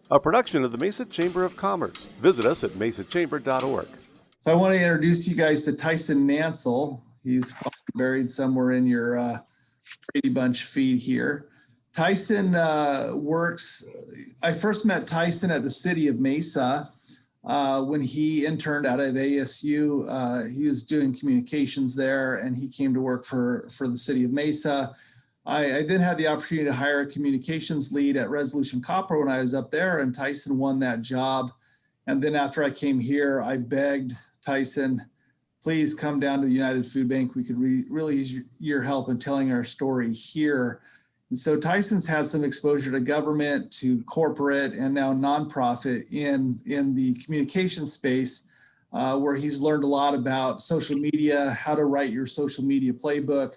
a production of the Mesa Chamber of Commerce. Visit us at mesachamber.org. So I want to introduce you guys to Tyson Nansel. He's buried somewhere in your Brady Bunch feed here. Tyson works, I first met Tyson at the city of Mesa when he interned out of ASU. He was doing communications there and he came to work for the city of Mesa. I then had the opportunity to hire a communications lead at Resolution Copper when I was up there, and Tyson won that job. And then after I came here, I begged Tyson, please come down to the United Food Bank. We could really use your help in telling our story here. And so Tyson's had some exposure to government, to corporate, and now nonprofit in the communication space, where he's learned a lot about social media, how to write your social media playbook,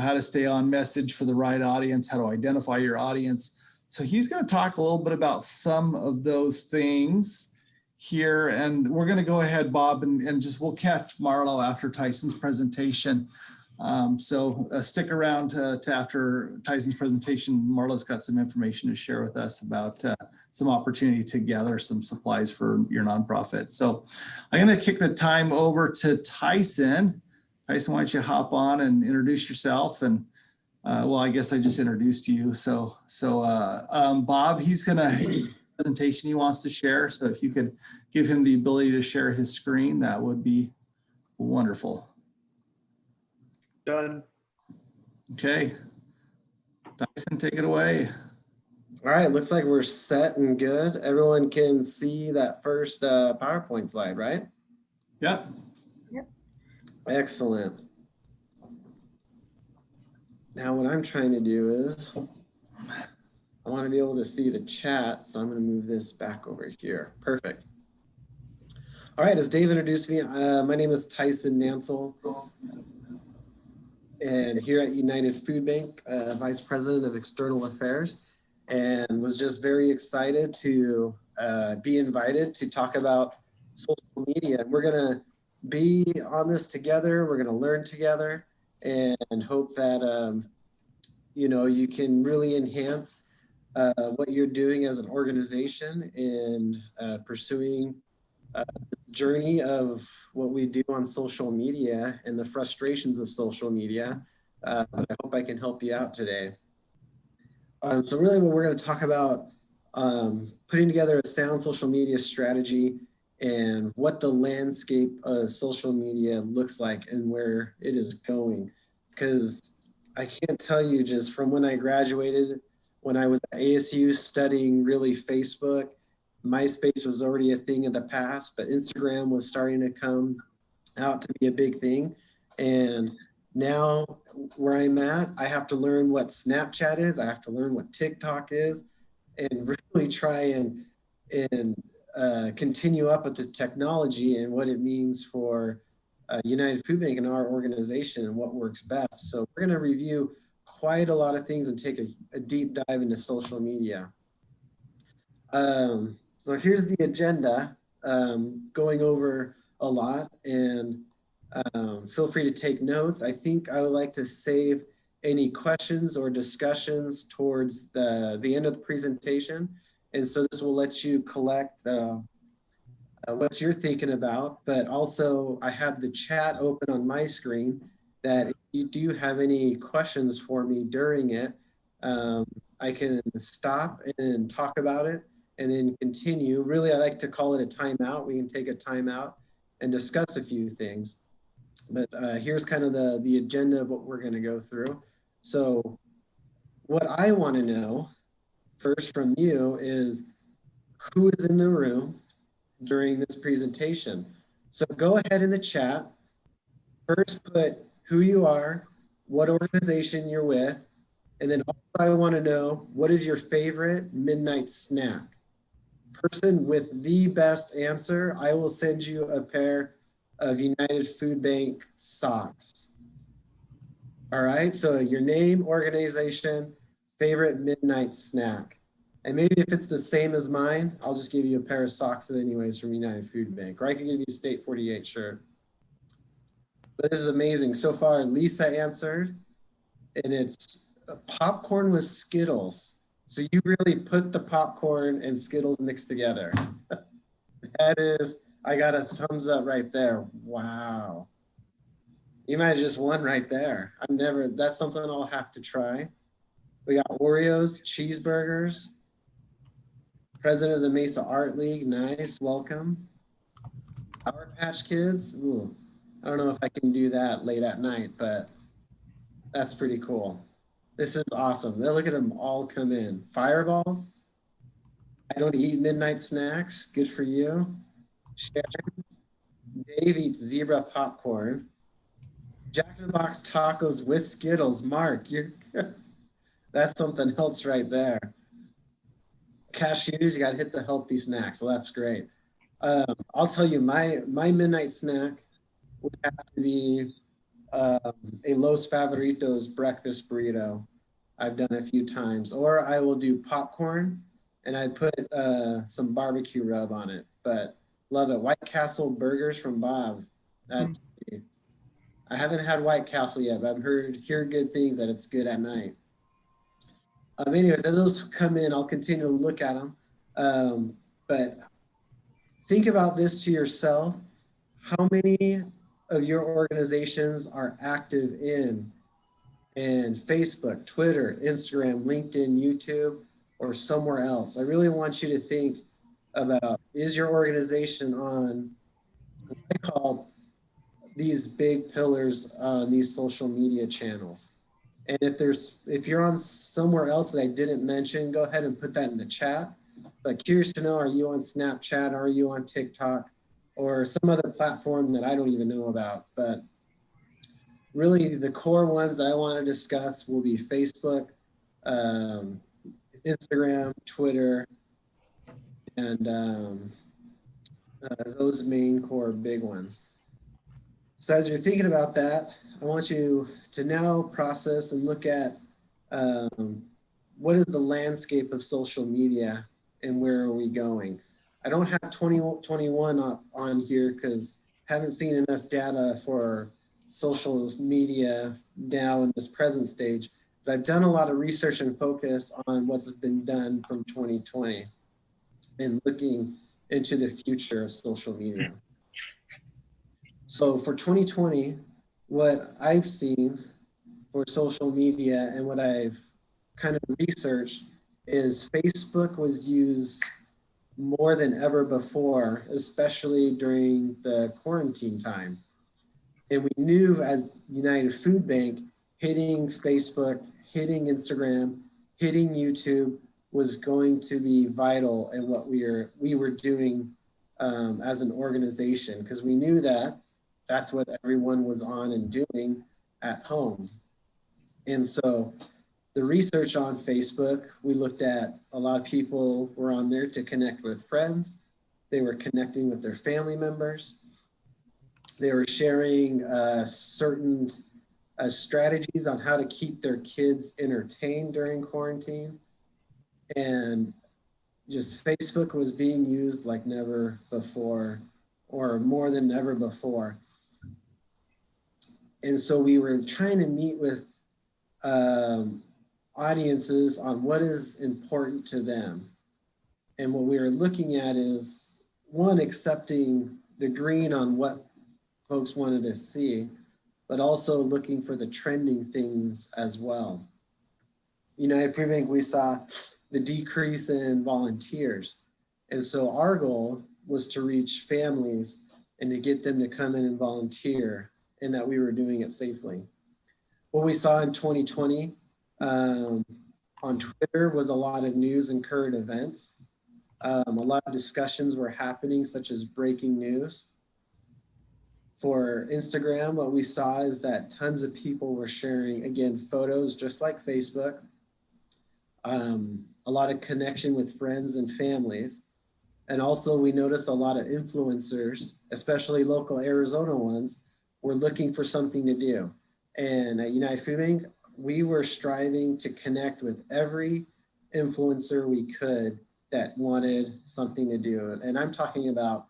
how to stay on message for the right audience, how to identify your audience. So he's going to talk a little bit about some of those things here. And we're going to go ahead, Bob, and just we'll catch Marlo after Tyson's presentation. So stick around to after Tyson's presentation. Marlo's got some information to share with us about some opportunity to gather some supplies for your nonprofit. So I'm going to kick the time over to Tyson. Tyson, why don't you hop on and introduce yourself? And well, I guess I just introduced you. So Bob, he's going to have a presentation he wants to share. So if you could give him the ability to share his screen, that would be wonderful. Done. Okay. Tyson, take it away. All right, looks like we're set and good. Everyone can see that first PowerPoint slide, right? Yep. Excellent. Now what I'm trying to do is, I want to be able to see the chat, so I'm going to move this back over here. Perfect. All right, as Dave introduced me, my name is Tyson Nansel, and here at United Food Bank, Vice President of External Affairs, and was just very excited to be invited to talk about social media. We're going to be on this together. We're going to learn together and hope that, you can really enhance what you're doing as an organization in pursuing the journey of what we do on social media and the frustrations of social media. I hope I can help you out today. So really what we're going to talk about, putting together a sound social media strategy and what the landscape of social media looks like and where it is going. Because I can't tell you, just from when I graduated, when I was at ASU studying really Facebook, MySpace was already a thing of the past, but Instagram was starting to come out to be a big thing. And now where I'm at, I have to learn what Snapchat is. I have to learn what TikTok is and really try and continue up with the technology and what it means for United Food Bank and our organization and what works best. So we're going to review quite a lot of things and take a deep dive into social media. So here's the agenda, going over a lot, and feel free to take notes. I think I would like to save any questions or discussions towards the end of the presentation. And so this will let you collect what you're thinking about, but also I have the chat open on my screen that if you do have any questions for me during it, I can stop and talk about it and then continue. Really, I like to call it a timeout. We can take a timeout and discuss a few things. But here's kind of the agenda of what we're going to go through. So what I want to know first from you is who is in the room during this presentation. So go ahead in the chat, first put who you are, what organization you're with, and then also I want to know, what is your favorite midnight snack? Person with the best answer, I will send you a pair of United Food Bank socks. All right, so your name, organization, favorite midnight snack. And maybe if it's the same as mine, I'll just give you a pair of socks anyways from United Food Bank, or I can give you a State 48 shirt. But this is amazing. So far, Lisa answered, and it's popcorn with Skittles. So you really put the popcorn and Skittles mixed together. That is, I got a thumbs up right there. Wow. You might have just won right there. That's something I'll have to try. We got Oreos, cheeseburgers. President of the Mesa Art League, nice, welcome. Sour Patch Kids, ooh, I don't know if I can do that late at night, but that's pretty cool. This is awesome. Look at them all come in. Fireballs, I don't eat midnight snacks, good for you. Sharon, Dave eats zebra popcorn. Jack in the Box tacos with Skittles. Mark, that's something else right there. Cashews, you got to hit the healthy snacks. So that's great. I'll tell you, my midnight snack would have to be a Los Favoritos breakfast burrito. I've done a few times, or I will do popcorn and I put some barbecue rub on it. But love it. White Castle burgers from Bob. I haven't had White Castle yet, but I've heard good things that it's good at night. Anyways, as those come in, I'll continue to look at them. But think about this to yourself. How many of your organizations are active in Facebook, Twitter, Instagram, LinkedIn, YouTube, or somewhere else? I really want you to think about, is your organization on what I call these big pillars on these social media channels? And if you're on somewhere else that I didn't mention, go ahead and put that in the chat. But curious to know, are you on Snapchat? Are you on TikTok or some other platform that I don't even know about? But really the core ones that I want to discuss will be Facebook, Instagram, Twitter, and those main core big ones. So as you're thinking about that, I want you to now process and look at what is the landscape of social media and where are we going? I don't have 2021 on here because I haven't seen enough data for social media now in this present stage, but I've done a lot of research and focus on what's been done from 2020 and looking into the future of social media. So for 2020, what I've seen for social media and what I've kind of researched is Facebook was used more than ever before, especially during the quarantine time. And we knew as United Food Bank, hitting Facebook, hitting Instagram, hitting YouTube was going to be vital in what we were doing as an organization, because we knew that that's what everyone was on and doing at home. And so the research on Facebook, we looked at a lot of people were on there to connect with friends. They were connecting with their family members. They were sharing certain strategies on how to keep their kids entertained during quarantine. And just Facebook was being used like never before, or more than ever before. And so we were trying to meet with audiences on what is important to them. And what we were looking at is, one, accepting the green on what folks wanted to see, but also looking for the trending things as well. United Food Bank, we saw the decrease in volunteers. And so our goal was to reach families and to get them to come in and volunteer, and that we were doing it safely. What we saw in 2020 on Twitter was a lot of news and current events. A lot of discussions were happening, such as breaking news. For Instagram, what we saw is that tons of people were sharing, again, photos just like Facebook, a lot of connection with friends and families. And also we noticed a lot of influencers, especially local Arizona ones, were looking for something to do. And at United Food Bank, we were striving to connect with every influencer we could that wanted something to do. And I'm talking about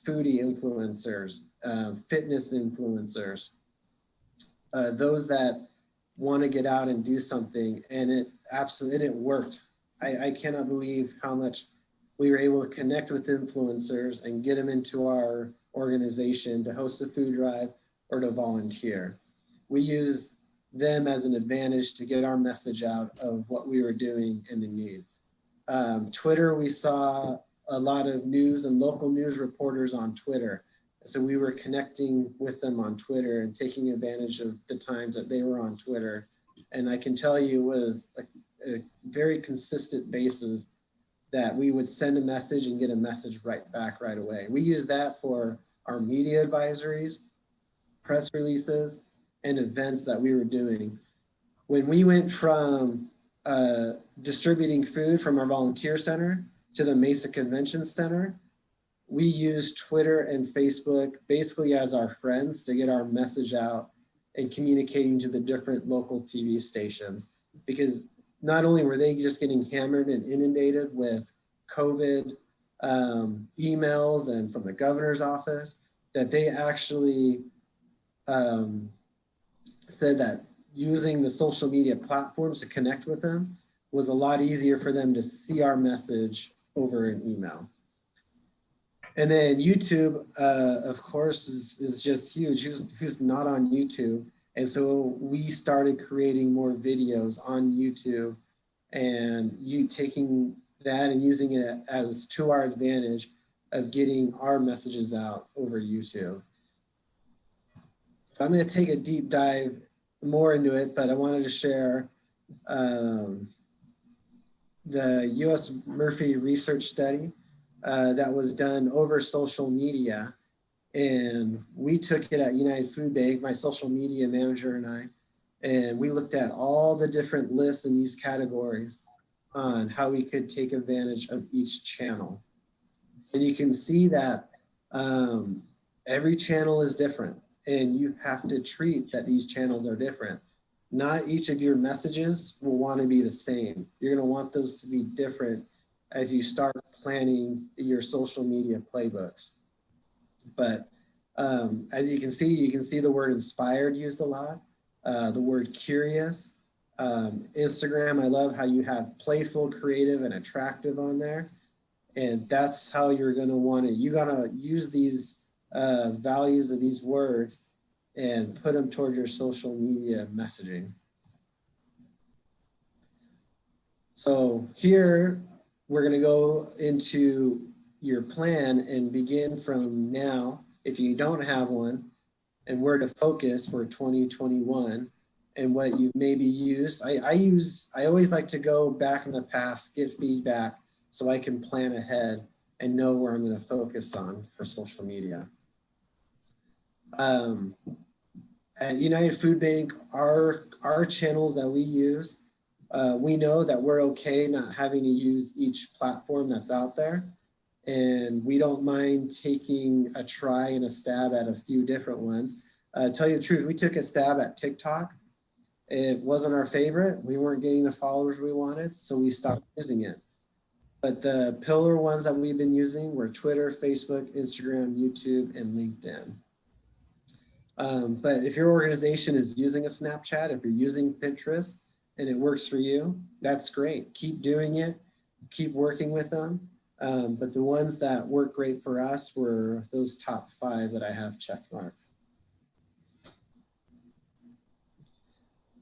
foodie influencers, fitness influencers, those that want to get out and do something. And it worked. I cannot believe how much we were able to connect with influencers and get them into our organization to host a food drive or to volunteer. We use them as an advantage to get our message out of what we were doing and the need. Twitter, we saw a lot of news and local news reporters on Twitter. So we were connecting with them on Twitter and taking advantage of the times that they were on Twitter. And I can tell you it was a very consistent basis that we would send a message and get a message right back right away. We use that for our media advisories, press releases, and events that we were doing. When we went from distributing food from our volunteer center to the Mesa Convention Center, we used Twitter and Facebook basically as our friends to get our message out and communicating to the different local TV stations, because not only were they just getting hammered and inundated with COVID emails and from the governor's office, that they actually said that using the social media platforms to connect with them was a lot easier for them to see our message over an email. And then YouTube, of course, is just huge. Who's not on YouTube? And so we started creating more videos on YouTube, and you taking that and using it as to our advantage of getting our messages out over YouTube. So I'm going to take a deep dive more into it, but I wanted to share the U.S. Murphy research study that was done over social media. And we took it at United Food Bank, my social media manager and I, and we looked at all the different lists in these categories on how we could take advantage of each channel. And you can see that every channel is different, and you have to treat that these channels are different. Not each of your messages will want to be the same. You're going to want those to be different as you start planning your social media playbooks. But as you can see the word inspired used a lot, the word curious. Instagram, I love how you have playful, creative, and attractive on there. And that's how you're going to want to, you got to use these values of these words and put them towards your social media messaging. So here we're going to go into your plan and begin from now, if you don't have one, and where to focus for 2021 and what you maybe used. I always like to go back in the past, get feedback so I can plan ahead and know where I'm going to focus on for social media. At United Food Bank, our channels that we use, we know that we're okay not having to use each platform that's out there. And we don't mind taking a try and a stab at a few different ones. Tell you the truth, we took a stab at TikTok. It wasn't our favorite. We weren't getting the followers we wanted, so we stopped using it. But the pillar ones that we've been using were Twitter, Facebook, Instagram, YouTube, and LinkedIn. But if your organization is using a Snapchat, if you're using Pinterest and it works for you, that's great. Keep doing it, keep working with them. But the ones that work great for us were those top 5 that I have checkmarked.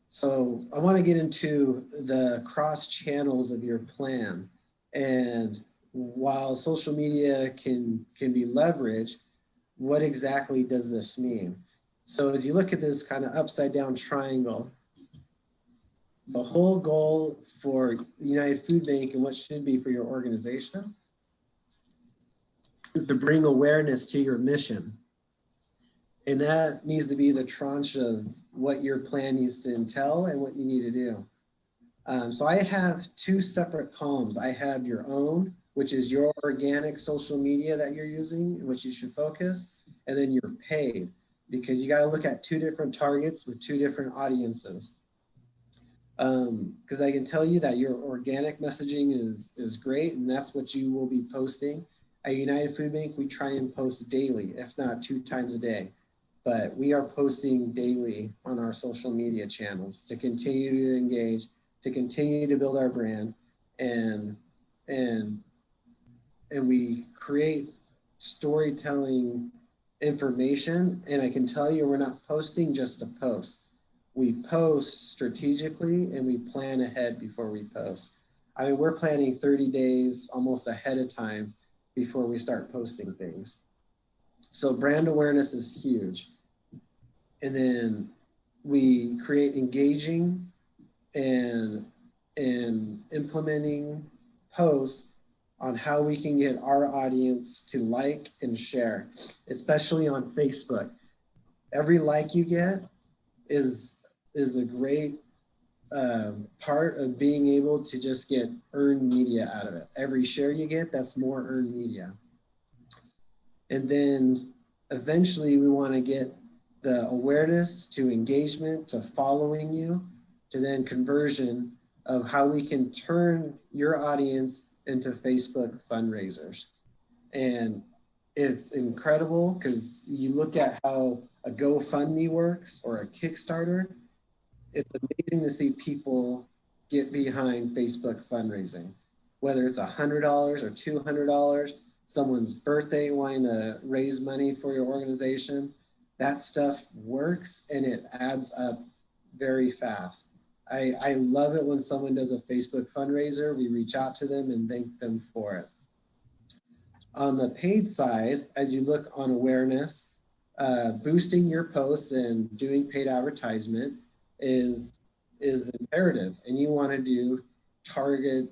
So I want to get into the cross channels of your plan. And while social media can be leveraged, what exactly does this mean? So as you look at this kind of upside down triangle, the whole goal for United Food Bank and what should be for your organization is to bring awareness to your mission. And that needs to be the tranche of what your plan needs to entail and what you need to do. So I have 2 separate columns. I have your own, which is your organic social media that you're using and which you should focus, and then your paid, because you got to look at 2 different targets with 2 different audiences. Because I can tell you that your organic messaging is great, and that's what you will be posting. At United Food Bank, we try and post daily, if not 2 times a day. But we are posting daily on our social media channels to continue to engage, to continue to build our brand, and and and we create storytelling information. And I can tell you, we're not posting just to post. We post strategically and we plan ahead before we post. I mean, we're planning 30 days almost ahead of time before we start posting things. So brand awareness is huge. And then we create engaging and implementing posts on how we can get our audience to like and share, especially on Facebook. Every like you get is a great part of being able to just get earned media out of it. Every share you get, that's more earned media. And then eventually we want to get the awareness to engagement, to following you, to then conversion of how we can turn your audience into Facebook fundraisers. And it's incredible because you look at how a GoFundMe works or a Kickstarter. It's amazing to see people get behind Facebook fundraising, whether it's $100 or $200, someone's birthday, wanting to raise money for your organization. That stuff works and it adds up very fast. I love it when someone does a Facebook fundraiser. We reach out to them and thank them for it. On the paid side, as you look on awareness, boosting your posts and doing paid advertisement is imperative. And you want to do target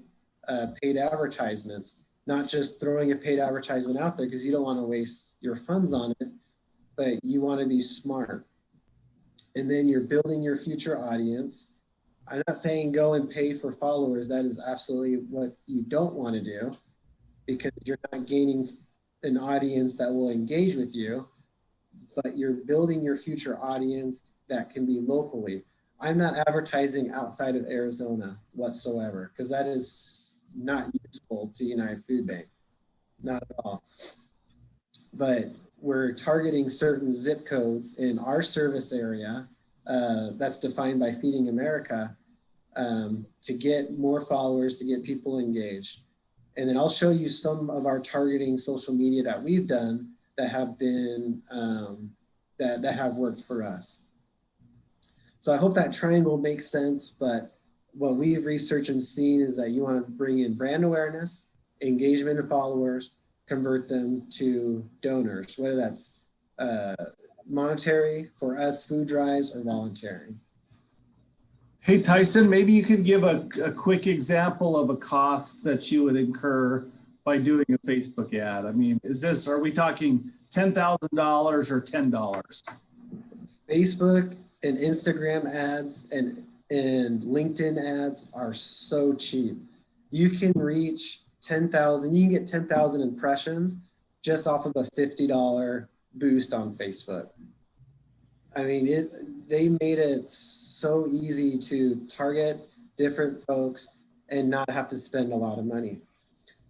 paid advertisements, not just throwing a paid advertisement out there because you don't want to waste your funds on it, but you want to be smart. And then you're building your future audience. I'm not saying go and pay for followers. That is absolutely what you don't want to do because you're not gaining an audience that will engage with you, but you're building your future audience that can be locally. I'm not advertising outside of Arizona whatsoever because that is not useful to United Food Bank, not at all. But we're targeting certain zip codes in our service area that's defined by Feeding America to get more followers, to get people engaged. And then I'll show you some of our targeting social media that we've done that have been, that have worked for us. So I hope that triangle makes sense, but what we've researched and seen is that you want to bring in brand awareness, engagement of followers, convert them to donors, whether that's monetary for us, food drives, or voluntary. Hey, Tyson, maybe you could give a quick example of a cost that you would incur by doing a Facebook ad. I mean, are we talking $10,000 or $10? Facebook and Instagram ads and LinkedIn ads are so cheap. You can reach 10,000, you can get 10,000 impressions just off of a $50 boost on Facebook. I mean, they made it so easy to target different folks and not have to spend a lot of money.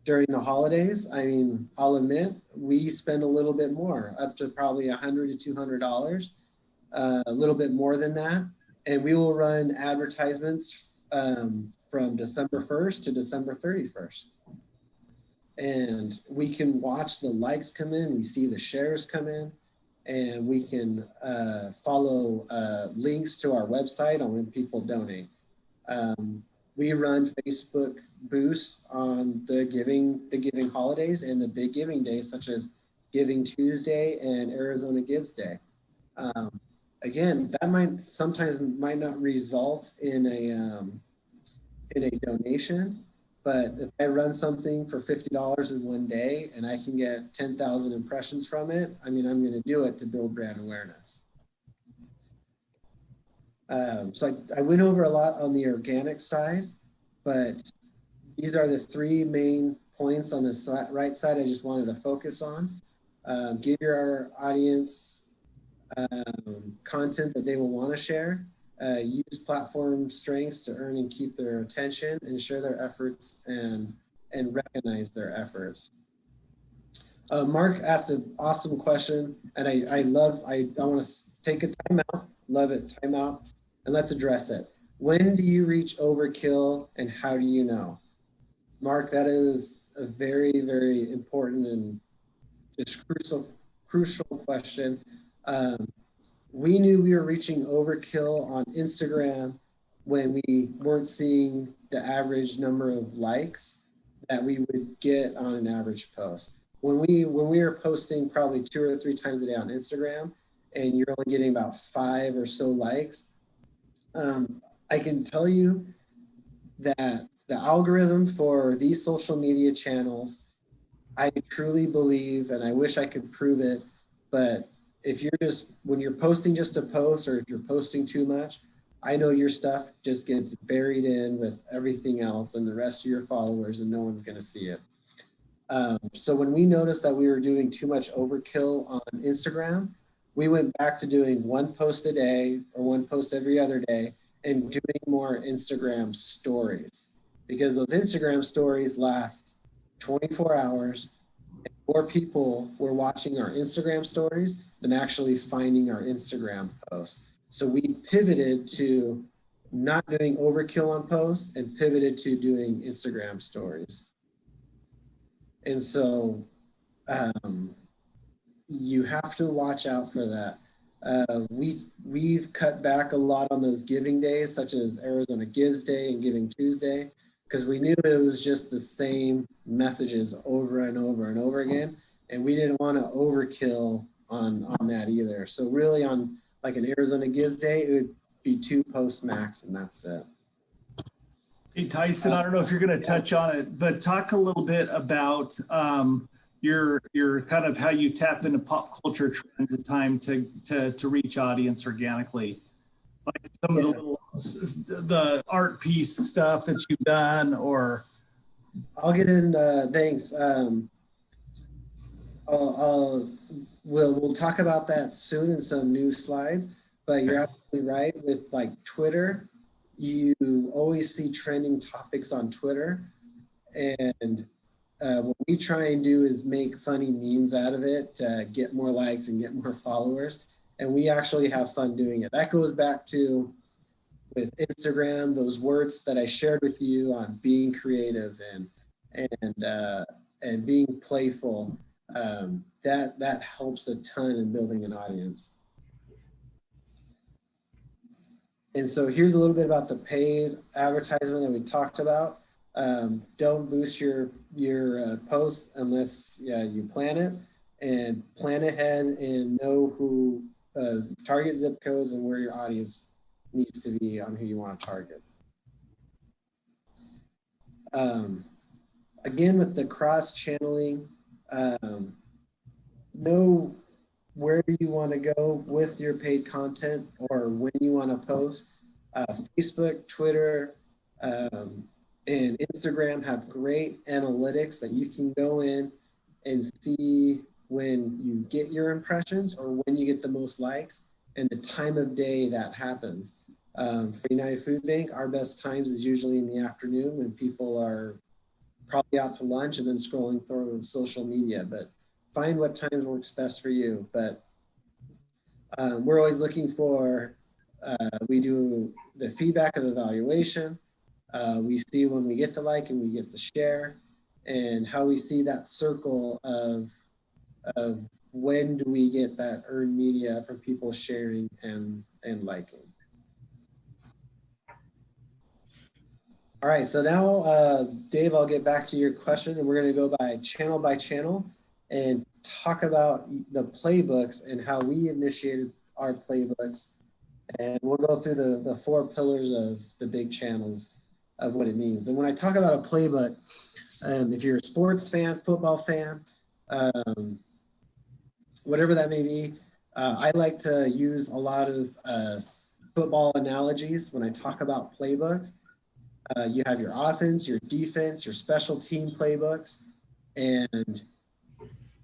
During the holidays, I mean, I'll admit, we spend a little bit more, up to probably $100 to $200, a little bit more than that. And we will run advertisements from December 1st to December 31st. And we can watch the likes come in, we see the shares come in, and we can follow links to our website on when people donate. We run Facebook boosts on the giving holidays and the big giving days, such as Giving Tuesday and Arizona Gives Day. Again, that sometimes might not result in a donation, but if I run something for $50 in one day and I can get 10,000 impressions from it, I mean, I'm going to do it to build brand awareness. So I went over a lot on the organic side, but these are the three main points on the right side I just wanted to focus on. Give your audience content that they will want to share. Use platform strengths to earn and keep their attention and share their efforts and recognize their efforts. Mark asked an awesome question, and I want to take a time out, love it, time out, and let's address it. When do you reach overkill and how do you know? Mark, that is a very, very important and just crucial question. We knew we were reaching overkill on Instagram when we weren't seeing the average number of likes that we would get on an average post. When we were posting probably 2 or 3 times a day on Instagram, and you're only getting about 5 or so likes, I can tell you that the algorithm for these social media channels, I truly believe, and I wish I could prove it, but if you're just, when you're posting just a post, or if you're posting too much, I know your stuff just gets buried in with everything else and the rest of your followers, and no one's going to see it. So when we noticed that we were doing too much overkill on Instagram, we went back to doing 1 post a day or 1 post every other day and doing more Instagram stories, because those Instagram stories last 24 hours. And more people were watching our Instagram stories than actually finding our Instagram posts. So we pivoted to not doing overkill on posts and pivoted to doing Instagram stories. And so you have to watch out for that. We've cut back a lot on those giving days, such as Arizona Gives Day and Giving Tuesday, because we knew it was just the same messages over and over and over again, and we didn't want to overkill on that either. So really, on like an Arizona Gives Day, it would be 2 posts max, and that's it. Hey, Tyson, I don't know if you're going to touch on it, but talk a little bit about your kind of how you tap into pop culture trends at time to reach audience organically, like some of the art piece stuff that you've done. Or I'll get in. Thanks. We'll talk about that soon in some new slides. But you're absolutely right with like Twitter. You always see trending topics on Twitter, and what we try and do is make funny memes out of it to get more likes and get more followers. And we actually have fun doing it. That goes back to with Instagram, those words that I shared with you on being creative and being playful. That helps a ton in building an audience. And so here's a little bit about the paid advertisement that we talked about. Don't boost your posts unless you plan it, and plan ahead and know who target zip codes and where your audience needs to be on who you want to target. Again, with the cross channeling, know where you want to go with your paid content or when you want to post. Facebook, Twitter, and Instagram have great analytics that you can go in and see when you get your impressions or when you get the most likes and the time of day that happens. For United Food Bank, our best times is usually in the afternoon when people are probably out to lunch and then scrolling through social media, but find what time works best for you. But we're always looking for, we do the feedback of evaluation. We see when we get the like and we get the share, and how we see that circle of when do we get that earned media from people sharing and liking. All right, so now, Dave, I'll get back to your question, and we're going to go by channel and talk about the playbooks and how we initiated our playbooks. And we'll go through the 4 pillars of the big channels of what it means. And when I talk about a playbook, if you're a sports fan, football fan, whatever that may be, I like to use a lot of football analogies when I talk about playbooks. You have your offense, your defense, your special team playbooks, and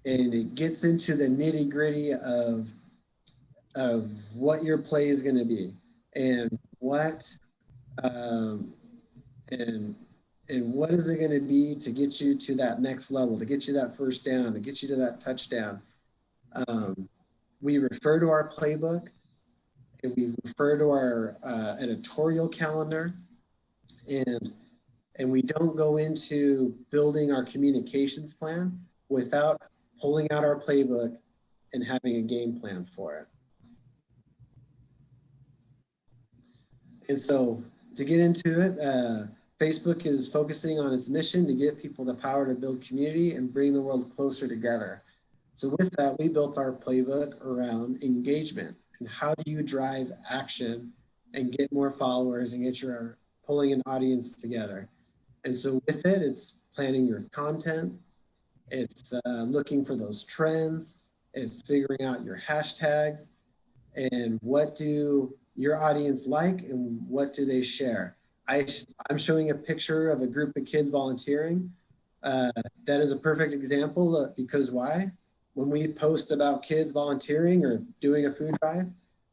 it gets into the nitty gritty of what your play is going to be and what and what is it going to be to get you to that next level, to get you that first down, to get you to that touchdown. We refer to our playbook, and we refer to our editorial calendar, and And we don't go into building our communications plan without pulling out our playbook and having a game plan for it. And so to get into it, Facebook is focusing on its mission to give people the power to build community and bring the world closer together. So with that, we built our playbook around engagement and how do you drive action and get more followers and get your pulling an audience together. And so with it, it's planning your content, it's looking for those trends, it's figuring out your hashtags and what do your audience like and what do they share. I'm showing a picture of a group of kids volunteering. That is a perfect example because why? When we post about kids volunteering or doing a food drive,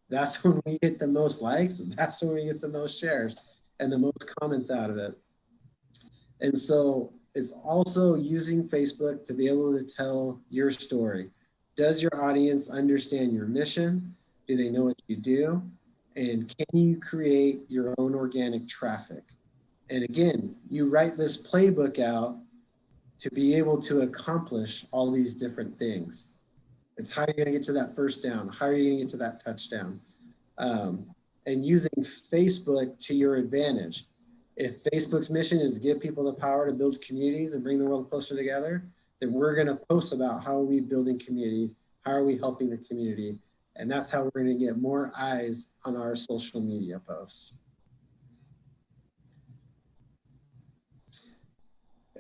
that's when we get the most likes, and that's when we get the most shares and the most comments out of it. And so it's also using Facebook to be able to tell your story. Does your audience understand your mission? Do they know what you do? And can you create your own organic traffic? And again, you write this playbook out to be able to accomplish all these different things. It's how you're going to get to that first down. How are you going to get to that touchdown? And using Facebook to your advantage. If Facebook's mission is to give people the power to build communities and bring the world closer together, then we're going to post about how are we building communities? How are we helping the community? And that's how we're going to get more eyes on our social media posts.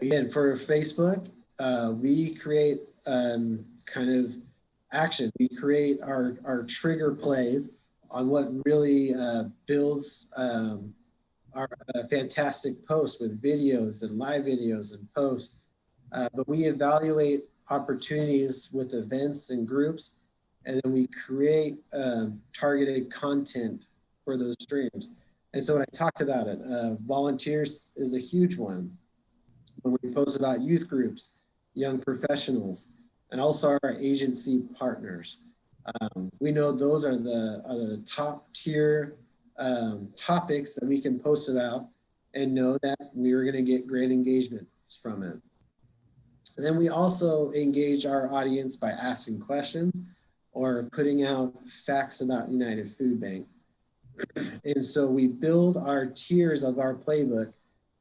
Again, for Facebook, we create kind of action. We create our trigger plays on what really builds our fantastic posts with videos and live videos and posts. But we evaluate opportunities with events and groups, and then we create targeted content for those streams. And so when I talked about it, volunteers is a huge one. When we post about youth groups, young professionals, and also our agency partners. We know those are the top tier topics that we can post about and know that we are going to get great engagement from it. And then we also engage our audience by asking questions or putting out facts about United Food Bank. And so we build our tiers of our playbook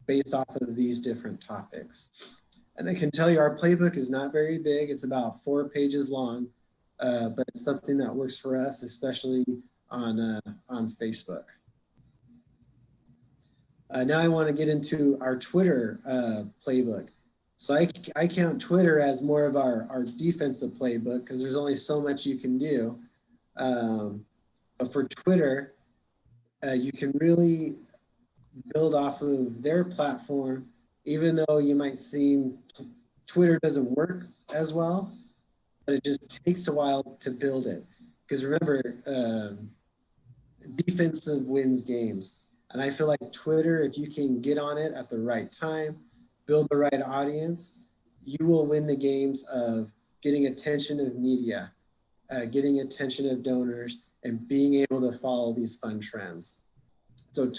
based off of these different topics. And I can tell you our playbook is not very big. It's about 4 pages long, but it's something that works for us, especially on Facebook. Now I want to get into our Twitter playbook. So I count Twitter as more of our defensive playbook because there's only so much you can do. But for Twitter, you can really build off of their platform, even though you might seem Twitter doesn't work as well, but it just takes a while to build it. Because remember, defensive wins games. And I feel like Twitter, if you can get on it at the right time, build the right audience, you will win the games of getting attention of media, getting attention of donors, and being able to follow these fun trends. So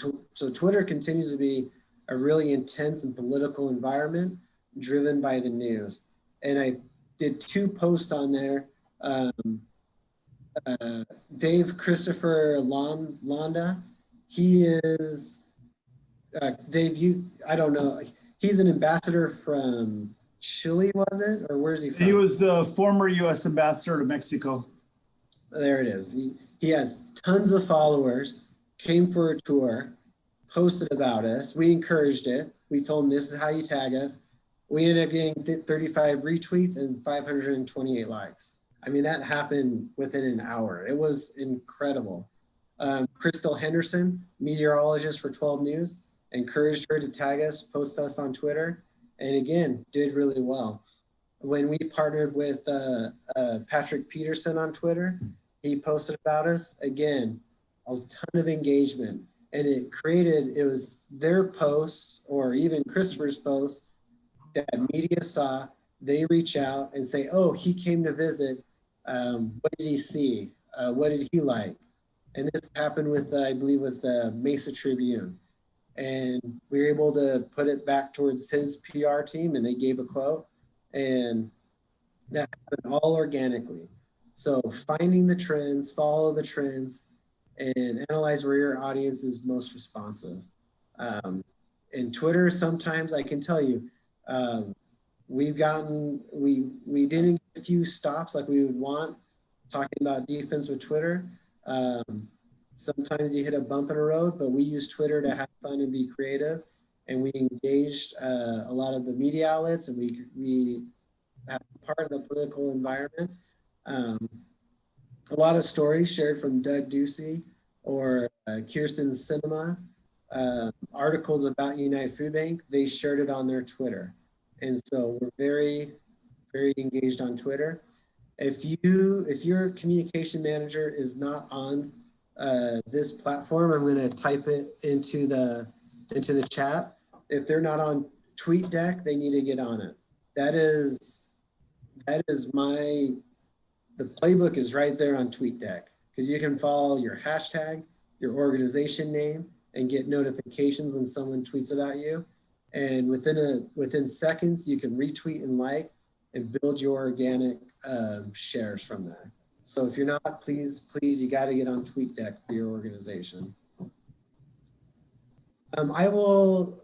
Twitter continues to be a really intense and political environment driven by the news. And I did 2 posts on there. Dave Christopher Londa, he is, Dave, I don't know, he's an ambassador from Chile, was it? Or where's he from? He was the former U.S. ambassador to Mexico. There it is. He has tons of followers, came for a tour, posted about us. We encouraged it. We told him this is how you tag us. We ended up getting 35 retweets and 528 likes. I mean, that happened within an hour. It was incredible. Crystal Henderson, meteorologist for 12 News, encouraged her to tag us, post us on Twitter, and again, did really well. When we partnered with Patrick Peterson on Twitter, he posted about us, again, a ton of engagement. And it was their posts or even Christopher's posts that media saw, they reach out and say, oh, he came to visit. What did he see? What did he like? And this happened with, I believe was the Mesa Tribune. and we were able to put it back towards his PR team, and they gave a quote, and that happened all organically. So finding the trends, follow the trends, and analyze where your audience is most responsive. And Twitter, sometimes I can tell you, we didn't get a few stops like we would want talking about defense with Twitter. Sometimes you hit a bump in the road, but we use Twitter to have fun and be creative. And we engaged a lot of the media outlets, and we have part of the political environment. A lot of stories shared from Doug Ducey or Kirsten Cinema, articles about United Food Bank, they shared it on their Twitter. And so we're very, very engaged on Twitter. If your communication manager is not on this platform, I'm going to type it into the chat. If they're not on TweetDeck, they need to get on it. The playbook is right there on TweetDeck, because you can follow your hashtag, your organization name, and get notifications when someone tweets about you. And within seconds, you can retweet and like and build your organic shares from there. So if you're not, please, you got to get on TweetDeck for your organization. I will,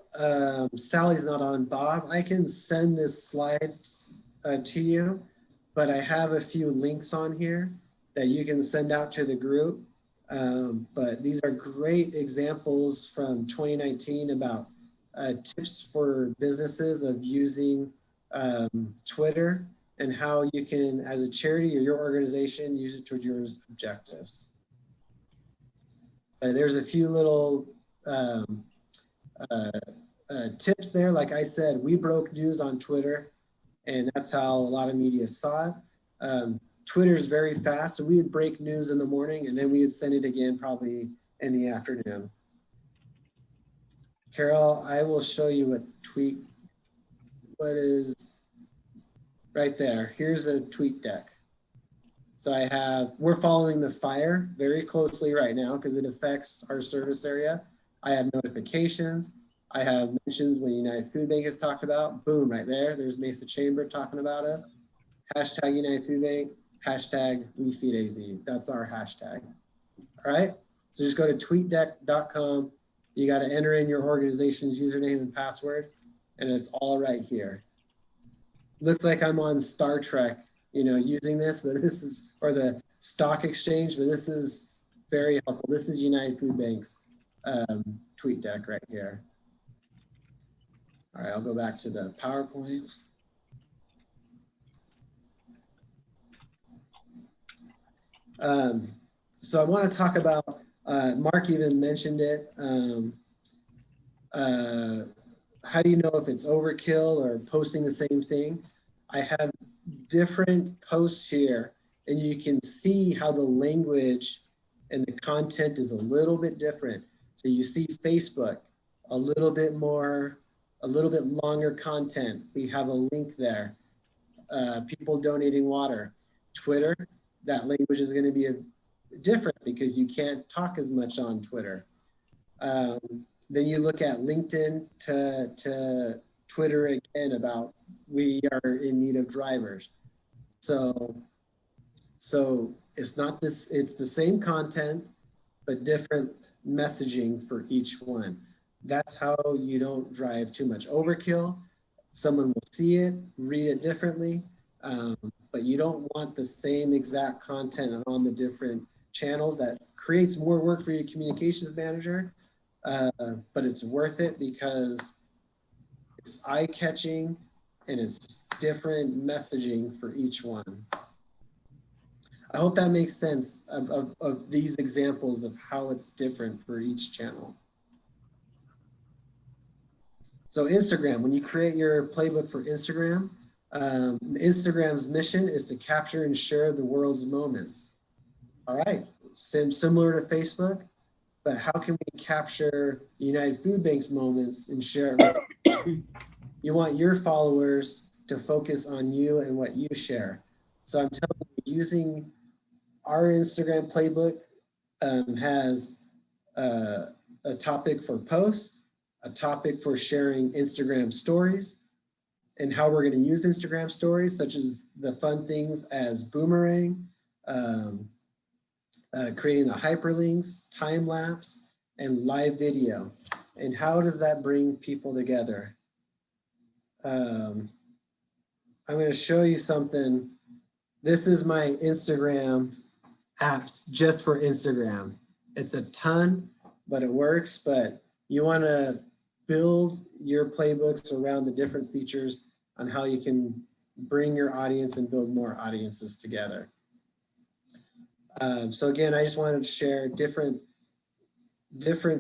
Sally's not on. Bob, I can send this slide to you, but I have a few links on here that you can send out to the group. But these are great examples from 2019 about tips for businesses of using Twitter and how you can, as a charity or your organization, use it towards your objectives. There's a few little tips there. Like I said, we broke news on Twitter, and that's how a lot of media saw it. Twitter is very fast, so we would break news in the morning, and then we would send it again probably in the afternoon. Carol, I will show you what is right there. Here's a TweetDeck. So we're following the fire very closely right now because it affects our service area. I have notifications. I have mentions when United Food Bank is talked about. Boom, right there. There's Mesa Chamber talking about us. Hashtag United Food Bank, hashtag WeFeedAZ. That's our hashtag. All right. So just go to tweetdeck.com. You got to enter in your organization's username and password, and it's all right here. Looks like I'm on Star Trek, using this, but this is, or the stock exchange, but this is very helpful. This is United Food Bank's TweetDeck right here. All right, I'll go back to the PowerPoint. So I want to talk about, Mark even mentioned it. How do you know if it's overkill or posting the same thing? I have different posts here, and you can see how the language and the content is a little bit different. So you see Facebook, a little bit longer content. We have a link there. People donating water. Twitter, that language is going to be different because you can't talk as much on Twitter. Then you look at LinkedIn to Twitter again about we are in need of drivers. So it's not this, it's the same content, but different messaging for each one. That's how you don't drive too much overkill. Someone will see it, read it differently, but you don't want the same exact content on the different channels. That creates more work for your communications manager, but it's worth it because it's eye-catching and it's different messaging for each one. I hope that makes sense of these examples of how it's different for each channel. So Instagram, when you create your playbook for Instagram, Instagram's mission is to capture and share the world's moments. All right, similar to Facebook, but how can we capture United Food Bank's moments and share it? You want your followers to focus on you and what you share. So I'm telling you, using our Instagram playbook has a topic for posts, a topic for sharing Instagram stories and how we're going to use Instagram stories, such as the fun things as boomerang, creating the hyperlinks, time lapse, and live video. And how does that bring people together? I'm going to show you something. This is my Instagram apps just for Instagram. It's a ton, but it works. But you want to build your playbooks around the different features on how you can bring your audience and build more audiences together. So again, I just wanted to share different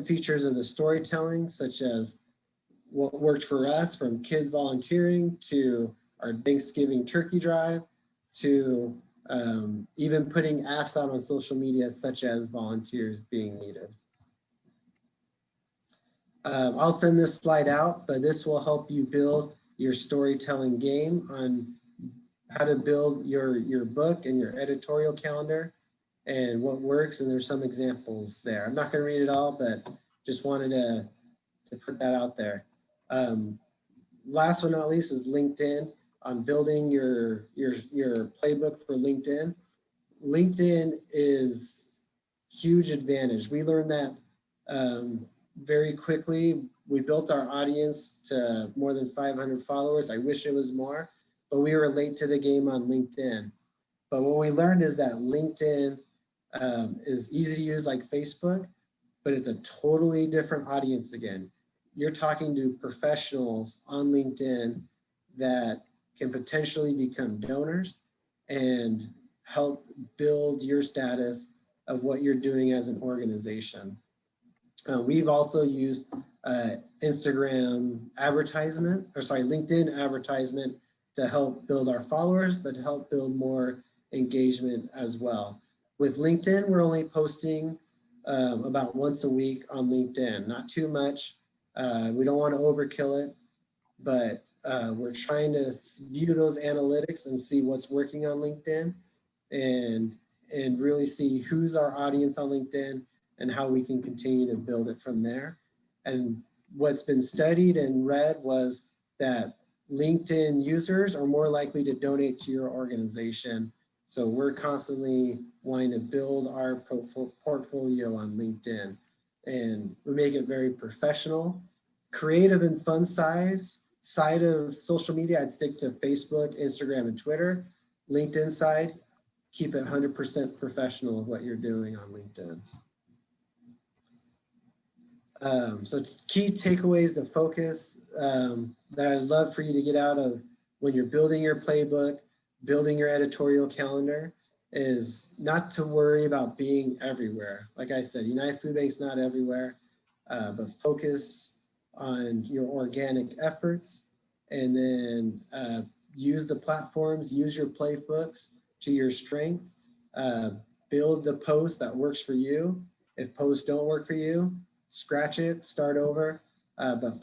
features of the storytelling, such as what worked for us, from kids volunteering to our Thanksgiving turkey drive to even putting asks out on social media, such as volunteers being needed. I'll send this slide out, but this will help you build your storytelling game on how to build your book and your editorial calendar and what works. And there's some examples there. I'm not going to read it all, but just wanted to put that out there. Last but not least is LinkedIn, on building your playbook for LinkedIn. LinkedIn is huge advantage. We learned that very quickly. We built our audience to more than 500 followers. I wish it was more, but we were late to the game on LinkedIn. But what we learned is that LinkedIn is easy to use like Facebook, but it's a totally different audience again. You're talking to professionals on LinkedIn that can potentially become donors and help build your status of what you're doing as an organization. We've also used LinkedIn advertisement to help build our followers, but to help build more engagement as well. With LinkedIn, we're only posting about once a week on LinkedIn, not too much. We don't want to overkill it, but we're trying to view those analytics and see what's working on LinkedIn and really see who's our audience on LinkedIn and how we can continue to build it from there. And what's been studied and read was that LinkedIn users are more likely to donate to your organization. So we're constantly wanting to build our portfolio on LinkedIn, and we make it very professional, creative, and fun side of social media. I'd stick to Facebook, Instagram, and Twitter. LinkedIn side, keep it 100% professional of what you're doing on LinkedIn. So it's key takeaways to focus that I'd love for you to get out of when you're building your playbook, building your editorial calendar, is not to worry about being everywhere. Like I said, United Food Bank's not everywhere, but focus on your organic efforts, and then use the platforms, use your playbooks to your strength, build the post that works for you. If posts don't work for you, scratch it, start over, but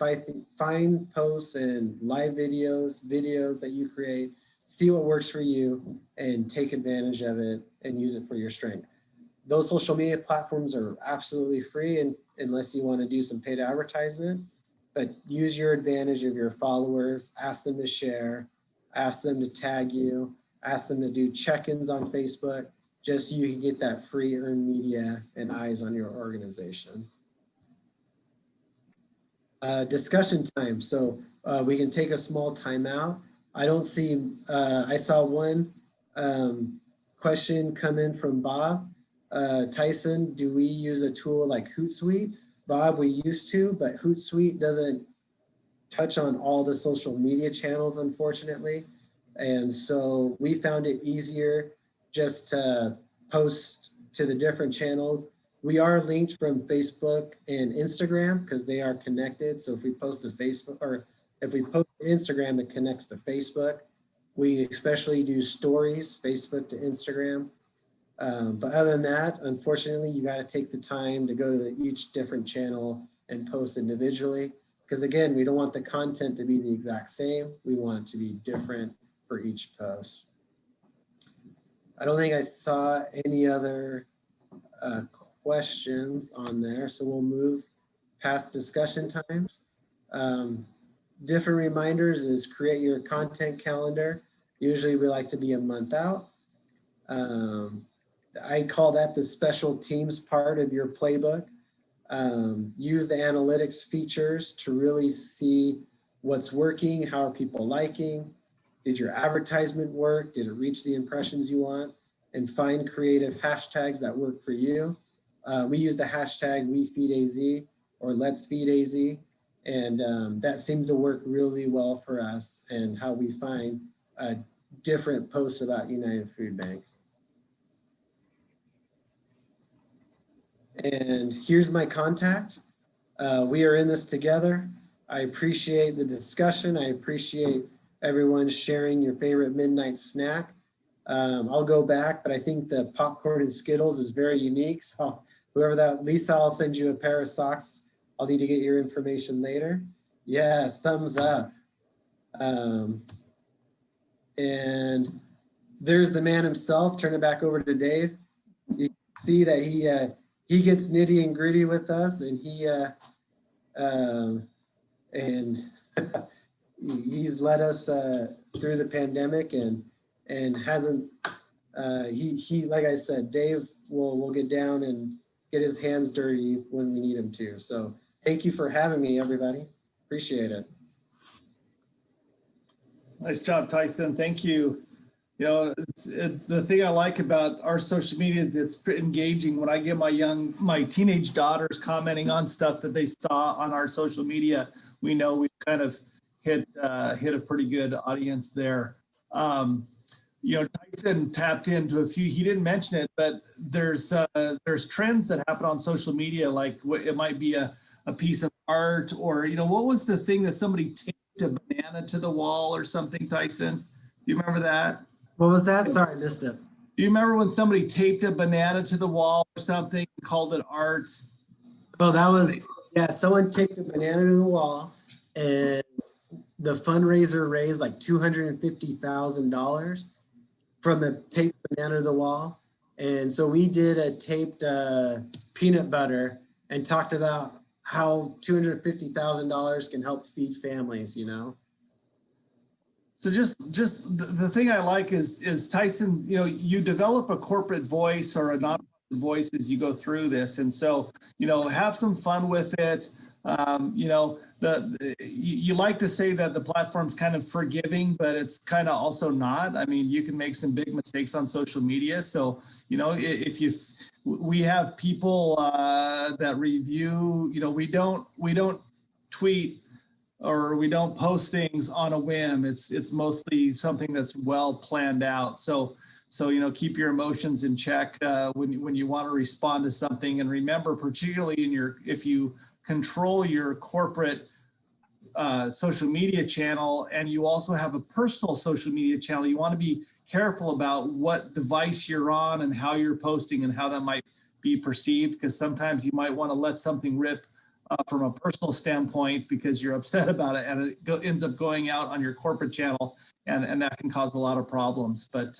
find posts and live videos that you create, see what works for you and take advantage of it and use it for your strength. Those social media platforms are absolutely free, and unless you want to do some paid advertisement, but use your advantage of your followers, ask them to share, ask them to tag you, ask them to do check-ins on Facebook, just so you can get that free earned media and eyes on your organization. Discussion time. So we can take a small time out. I don't see, I saw one question come in from Bob. Tyson, do we use a tool like Hootsuite? Bob, we used to, but Hootsuite doesn't touch on all the social media channels, unfortunately. And so we found it easier just to post to the different channels. We are linked from Facebook and Instagram because they are connected. So if we post to Facebook, or if we post to Instagram, it connects to Facebook. We especially do stories, Facebook to Instagram. But other than that, unfortunately, you got to take the time to go to each different channel and post individually. Because again, we don't want the content to be the exact same. We want it to be different for each post. I don't think I saw any other questions on there, so we'll move past discussion times. Different reminders is create your content calendar. Usually we like to be a month out. I call that the special teams part of your playbook. Use the analytics features to really see what's working, how are people liking, did your advertisement work, did it reach the impressions you want, and find creative hashtags that work for you. We use the hashtag WeFeedAZ or Let's Feed AZ, and that seems to work really well for us and how we find different posts about United Food Bank. And here's my contact. We are in this together. I appreciate the discussion. I appreciate everyone sharing your favorite midnight snack. I'll go back, but I think the popcorn and Skittles is very unique. So whoever that, Lisa, I'll send you a pair of socks. I'll need to get your information later. Yes, thumbs up. And there's the man himself. Turn it back over to Dave. You can see that he gets nitty and gritty with us, and he's led us through the pandemic and hasn't he like I said, Dave will get down and get his hands dirty when we need him to. So thank you for having me, everybody. Appreciate it. Nice job, Tyson. Thank you. You know, the thing I like about our social media is it's pretty engaging. When I get my teenage daughters commenting on stuff that they saw on our social media, we know we've kind of hit a pretty good audience there. You know, Tyson tapped into a few. He didn't mention it, but there's trends that happen on social media, like it might be a piece of art, or you know, what was the thing that somebody taped a banana to the wall or something, Tyson? Do you remember that? What was that? Sorry, I missed it. Do you remember when somebody taped a banana to the wall or something, called it art? Oh, that was, yeah, someone taped a banana to the wall, and the fundraiser raised like $250,000 from the taped banana to the wall. And so we did a taped peanut butter and talked about how $250,000 can help feed families, you know? So just the thing I like is Tyson, you know, you develop a corporate voice or a nonprofit voice as you go through this. And so, you know, have some fun with it. You know, you like to say that the platform's kind of forgiving, but it's kind of also not. I mean, you can make some big mistakes on social media. So, you know, we have people that review, you know, we don't tweet or we don't post things on a whim. It's mostly something that's well planned out. So you know, keep your emotions in check when you want to respond to something. And remember, particularly if you control your corporate social media channel and you also have a personal social media channel, you want to be careful about what device you're on and how you're posting and how that might be perceived, because sometimes you might want to let something rip from a personal standpoint because you're upset about it, and it ends up going out on your corporate channel, and that can cause a lot of problems. But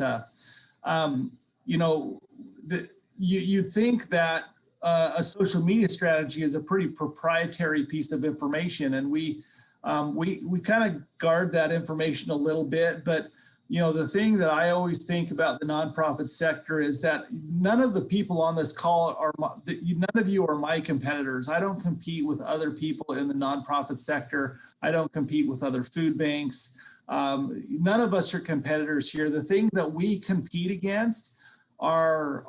you know, you think that a social media strategy is a pretty proprietary piece of information, and we kind of guard that information a little bit. But you know, the thing that I always think about the nonprofit sector is that none of the people on this call none of you are my competitors. I don't compete with other people in the nonprofit sector. I don't compete with other food banks. None of us are competitors here. The thing that we compete against are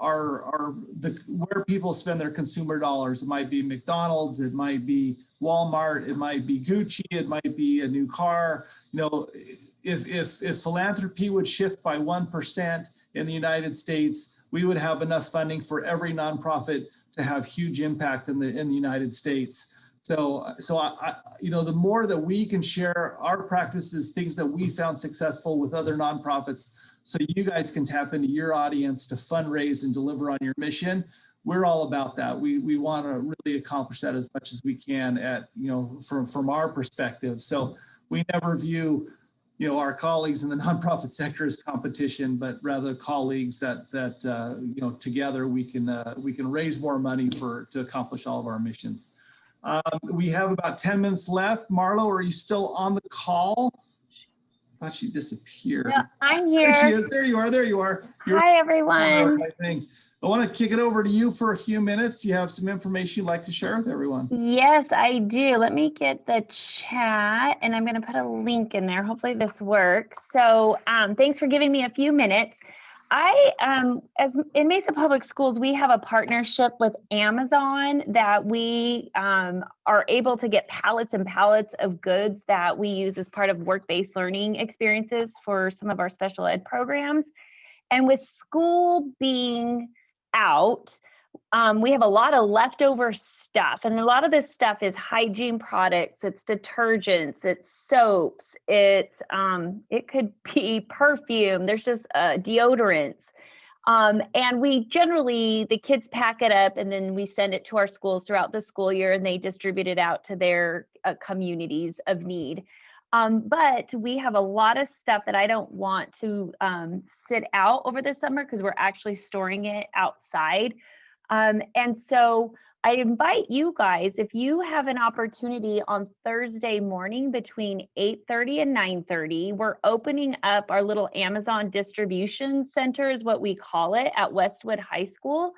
where people spend their consumer dollars. It might be McDonald's, it might be Walmart, it might be Gucci, it might be a new car. You know, if philanthropy would shift by 1% in the United States, we would have enough funding for every nonprofit to have huge impact in the United States. So I, you know, the more that we can share our practices, things that we found successful with other nonprofits, so you guys can tap into your audience to fundraise and deliver on your mission, we're all about that. We want to really accomplish that as much as we can from our perspective. So we never view, you know, our colleagues in the nonprofit sector as competition, but rather colleagues that you know, together we can raise more money to accomplish all of our missions. We have about 10 minutes left. Marlo, are you still on the call? I thought she disappeared. No, I'm There she here. is. There you are. There you are. You're Hi, everyone. I want to kick it over to you for a few minutes. You have some information you'd like to share with everyone. Yes, I do. Let me get the chat and I'm going to put a link in there. Hopefully this works. So thanks for giving me a few minutes. As in Mesa Public Schools, we have a partnership with Amazon that we are able to get pallets and pallets of goods that we use as part of work-based learning experiences for some of our special ed programs. And with school being out, we have a lot of leftover stuff, and a lot of this stuff is hygiene products, it's detergents, it's soaps, it could be perfume, there's just deodorants. And we generally, the kids pack it up and then we send it to our schools throughout the school year and they distribute it out to their communities of need. But we have a lot of stuff that I don't want to sit out over the summer because we're actually storing it outside. And so I invite you guys, if you have an opportunity on Thursday morning between 8:30 and 9:30, we're opening up our little Amazon distribution center is what we call it at Westwood High School.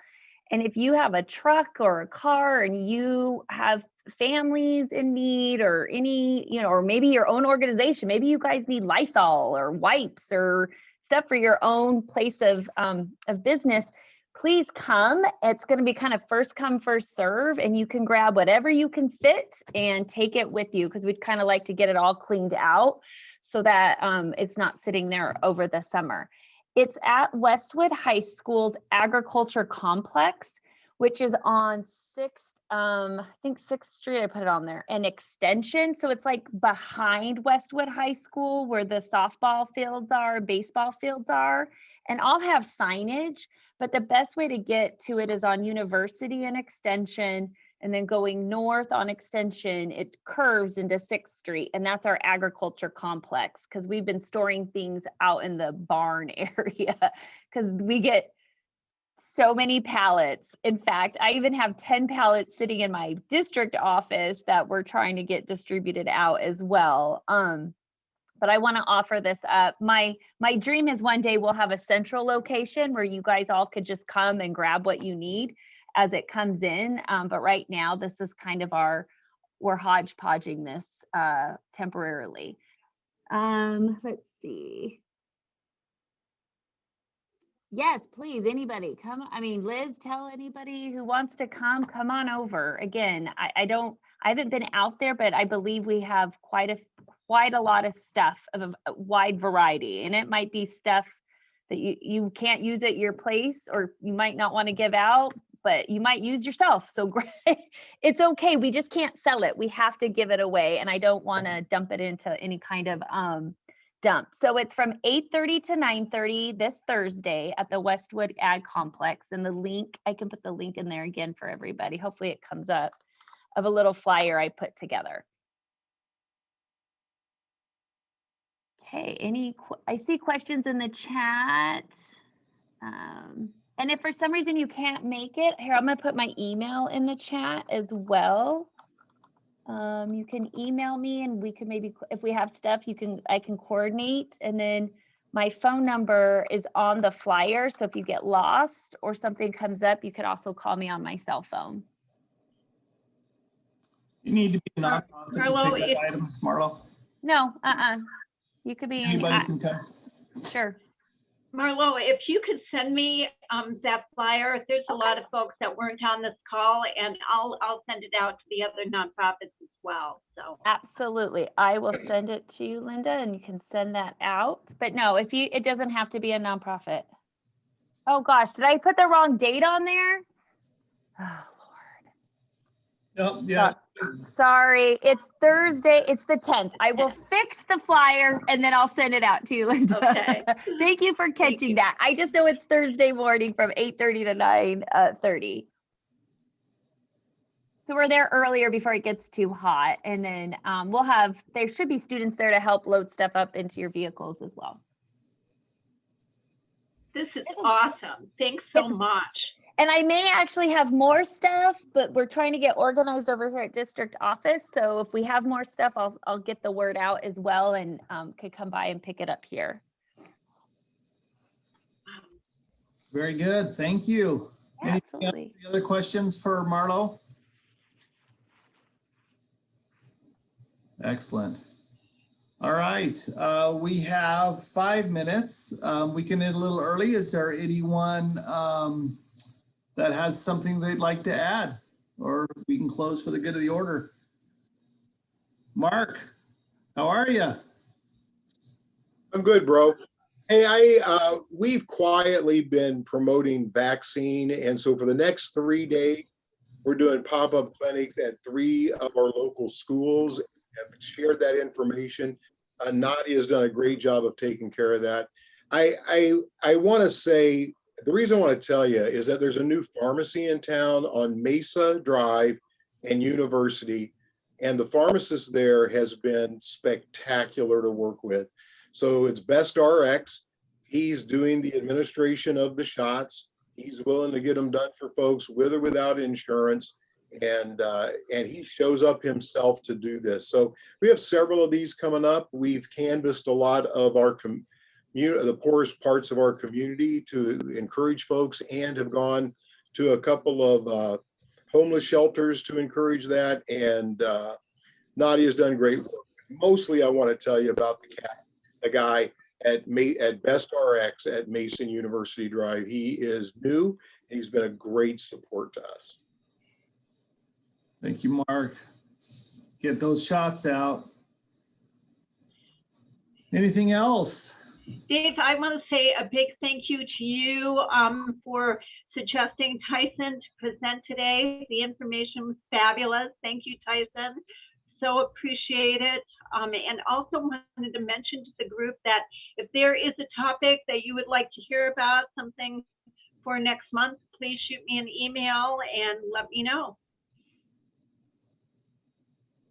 And if you have a truck or a car and you have families in need or any, or maybe your own organization, maybe you guys need Lysol or wipes or stuff for your own place of business, please come. It's going to be kind of first come, first serve, and you can grab whatever you can fit and take it with you because we'd kind of like to get it all cleaned out so that it's not sitting there over the summer. It's at Westwood High School's Agriculture Complex, which is on 6th, I think 6th Street, I put it on there, an extension. So it's like behind Westwood High School where the softball fields are, baseball fields are, and I'll have signage, but the best way to get to it is on University and Extension, and then going north on Extension, it curves into 6th Street, and that's our agriculture complex because we've been storing things out in the barn area because we get so many pallets. In fact, I even have 10 pallets sitting in my district office that we're trying to get distributed out as well. But I want to offer this up. My dream is one day we'll have a central location where you guys all could just come and grab what you need as it comes in. But right now, this is kind of we're hodgepodging this temporarily. Let's see. Yes, please, anybody come. I mean, Liz, tell anybody who wants to come on over. Again, I haven't been out there, but I believe we have quite a lot of stuff of a wide variety. And it might be stuff that you can't use at your place or you might not want to give out, but you might use yourself. So it's okay. We just can't sell it. We have to give it away. And I don't want to dump it into any kind of dump. So it's from 8:30 to 9:30 this Thursday at the Westwood Ag Complex. And the link, I can put the link in there again for everybody. Hopefully it comes up, of a little flyer I put together. Okay, I see questions in the chat. And if for some reason you can't make it, here, I'm gonna put my email in the chat as well. You can email me and we can maybe, if we have stuff, I can coordinate. And then my phone number is on the flyer. So if you get lost or something comes up, you could also call me on my cell phone. You need to be a nonprofit to pick up items, Marlo. No, you could be Anybody can come. Sure. Marlo, if you could send me that flyer, there's a lot of folks that weren't on this call, and I'll send it out to the other nonprofits as well. So absolutely, I will send it to you, Linda, and you can send that out. But no, it doesn't have to be a nonprofit. Oh gosh, did I put the wrong date on there? Oh Lord. Oh, yeah. Sorry, it's Thursday. It's the 10th. I will fix the flyer and then I'll send it out to you, Linda. Okay. Thank you for catching that. I just know it's Thursday morning from 8:30 to 9:30. So we're there earlier before it gets too hot. And then there should be students there to help load stuff up into your vehicles as well. This is awesome. Thanks so much. And I may actually have more stuff, but we're trying to get organized over here at district office. So if we have more stuff, I'll get the word out as well, and could come by and pick it up here. Very good. Thank you. Yeah, Any absolutely. other questions for Marlo? Excellent. All right. We have 5 minutes. We can end a little early. Is there anyone that has something they'd like to add? Or we can close for the good of the order. Mark, how are you? I'm good, bro. Hey, we've quietly been promoting vaccine, and so for the next 3 days, we're doing pop-up clinics at 3 of our local schools. I've shared that information. Nadia has done a great job of taking care of that. I want to say, the reason I want to tell you is that there's a new pharmacy in town on Mesa Drive and University, and the pharmacist there has been spectacular to work with. So it's Best RX. He's doing the administration of the shots. He's willing to get them done for folks with or without insurance. And he shows up himself to do this. So we have several of these coming up. We've canvassed a lot of our the poorest parts of our community to encourage folks, and have gone to a couple of homeless shelters to encourage that. And Nadia's done great work. Mostly, I want to tell you about the guy at Best RX at Mason University Drive. He is new, and he's been a great support to us. Thank you, Mark. Get those shots out. Anything else? Dave, I want to say a big thank you to you for suggesting Tyson to present today. The information was fabulous. Thank you, Tyson. So appreciate it. And also wanted to mention to the group that if there is a topic that you would like to hear about, something for next month, please shoot me an email and let me know.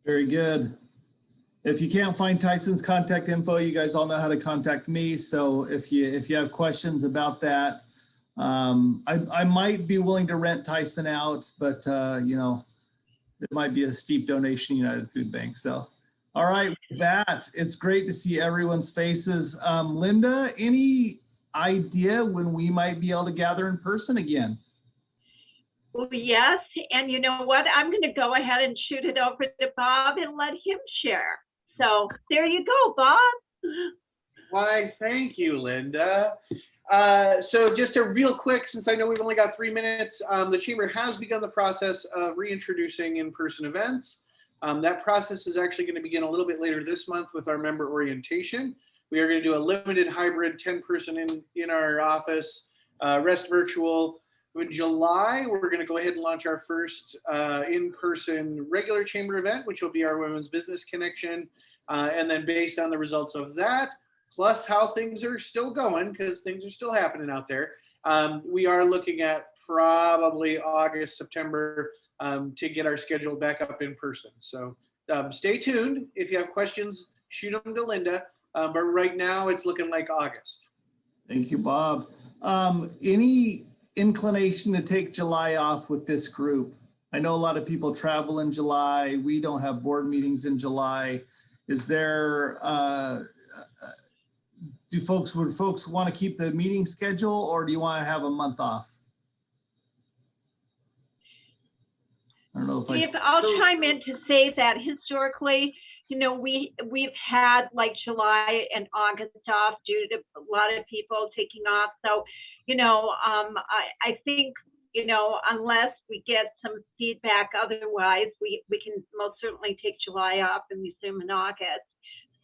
Very good. If you can't find Tyson's contact info, you guys all know how to contact me. So if you have questions about that, I might be willing to rent Tyson out, but you know, it might be a steep donation, United Food Bank. So, all right, with that, it's great to see everyone's faces. Linda, any idea when we might be able to gather in person again? Well, yes, and you know what? I'm going to go ahead and shoot it over to Bob and let him share. So there you go, Bob. Why, thank you, Linda. So just a real quick, since I know we've only got 3 minutes, the Chamber has begun the process of reintroducing in-person events. That process is actually going to begin a little bit later this month with our member orientation. We are going to do a limited hybrid 10-person in our office, rest virtual. In July, we're going to go ahead and launch our first in-person regular Chamber event, which will be our Women's Business Connection. And then based on the results of that, plus how things are still going, because things are still happening out there, we are looking at probably August, September to get our schedule back up in person. So stay tuned. If you have questions, shoot them to Linda. But right now, it's looking like August. Thank you, Bob. Any inclination to take July off with this group? I know a lot of people travel in July. We don't have board meetings in July. Is there, would folks want to keep the meeting schedule, or do you want to have a month off? I don't know if I'll chime in to say that historically, you know, we've had like July and August off due to a lot of people taking off. So, you know, I think, you know, unless we get some feedback otherwise, we can most certainly take July off and resume in August.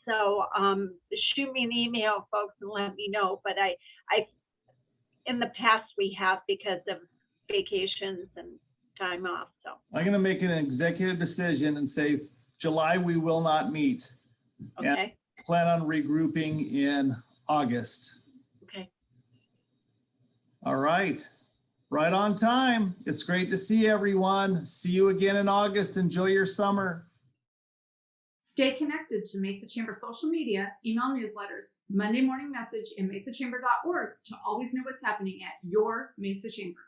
So shoot me an email, folks, and let me know. But I in the past we have, because of vacations and time off. So I'm going to make an executive decision and say July we will not meet. okay. And plan on regrouping in August. Okay. All right. Right on time. It's great to see everyone. See you again in August. Enjoy your summer. Stay connected to Mesa Chamber social media, email newsletters, Monday morning message, and mesachamber.org to always know what's happening at your Mesa Chamber.